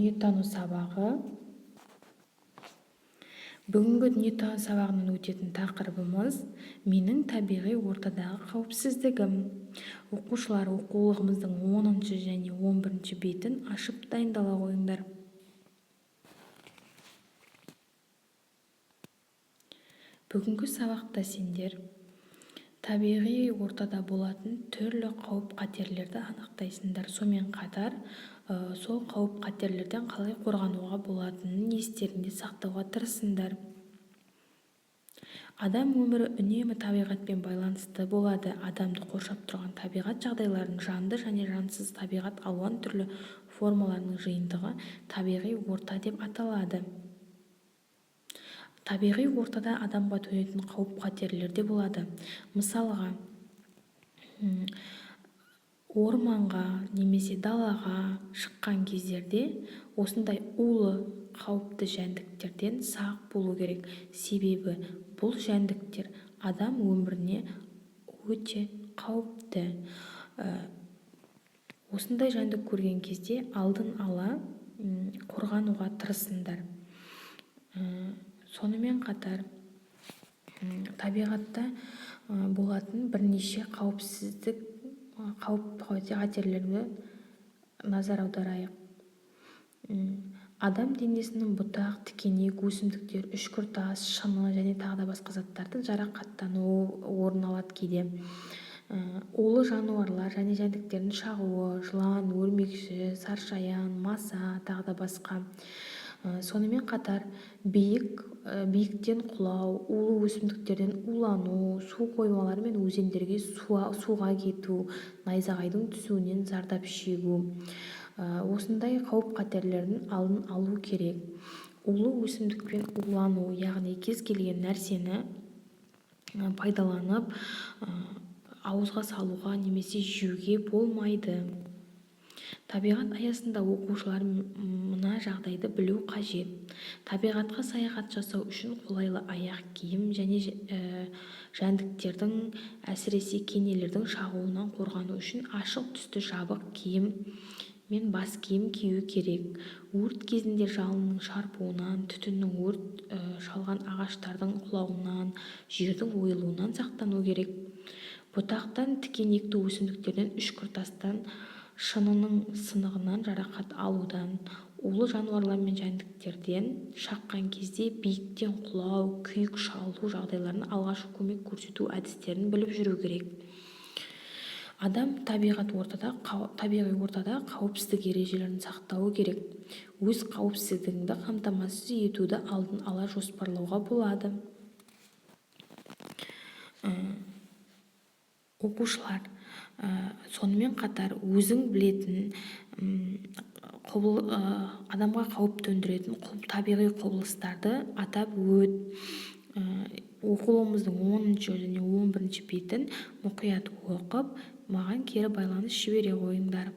дүниетану сабағы. Бүгінгі дүниетану сабағынан өтетін тақырыбымыз менің табиғи ортадағы қауіпсіздігім. Оқушылар оқулығымыздың 10 және 11 бетін ашып дайындала қойыңдар. Бүгінгі сабақта сендер табиғи ортада болатын түрлі қауіп-қатерлерді анықтайсыңдар. Сонымен қатар, сол қауіп-қатерлерден қалай қорғануға болатынын естеріңде сақтауға тырысыңдар. Адам өмірі үнемі табиғатпен байланысты болады. Адамды қоршап тұрған табиғат жағдайларының жанды және жансыз табиғат алуан түрлі формаларының жиынтығы табиғи орта деп аталады. Табиғи ортада адамға төнетін қауіп-қатерлер де болады. Мысалға, орманға немесе далаға шыққан кездерде осындай улы қауіпті жәндіктерден сақ болу керек. Себебі бұл жәндіктер адам өміріне өте қауіпті. Осындай жәндік көрген кезде алдын ала қорғануға тырысыңдар. Сонымен қатар, табиғатта болатын бірнеше қауіп-қатерлерге назар аударайық. Адам денесінің бұтақ, тікенек, өсімдіктер, үшкіртас, шыны және тағы да басқа заттардың жарақаттануы орын алады кейде. Улы жануарлар және жәндіктердің шағуы, жылан, өрмекші, саршаян, маса, тағы да басқа. Сонымен қатар, биіктен құлау, улы өсімдіктерден улану, су қоймалары мен өзендерге суға кету, найзағайдың түсуінен зардап шегу. Осындай қауіп-қатерлердің алдын алу керек. Улы өсімдікпен улану, яғни кез келген нәрсені пайдаланып ауызға салуға немесе жеуге болмайды. Табиғат аясында оқушылар мына жағдайды білу қажет. Табиғатқа саяхат жасау үшін қолайлы аяқ киім және жәндіктердің, әсіресе кенелердің шағуынан қорғану үшін ашық түсті жабық киім мен бас киім кию керек. Өрт кезінде жалынның шарпуынан, түтіннің өрт шалған ағаштардың құлауынан, жердің ойылуынан сақтану керек. Бұтақтан, тікенекті өсімдіктерден, үшкіртастан, шынының сынығынан жарақат алудан, улы жануарлар мен жәндіктерден шаққан кезде биіктен құлау, күйік шалу жағдайларын алғашқы көмек көрсету әдістерін біліп жүру керек. Адам табиғи ортада қауіпсіздік ережелерін сақтауы керек. Өз қауіпсіздігіңді қамтамасыз етуді алдын ала жоспарлауға болады. Оқушылар, сонымен қатар өзің білетін адамға қауіп төндіретін табиғи құбылыстарды атап өт. Оқулығымыздың 10 және 11 бетін мұқият оқып, маған кері байланыс жібере қойыңдар.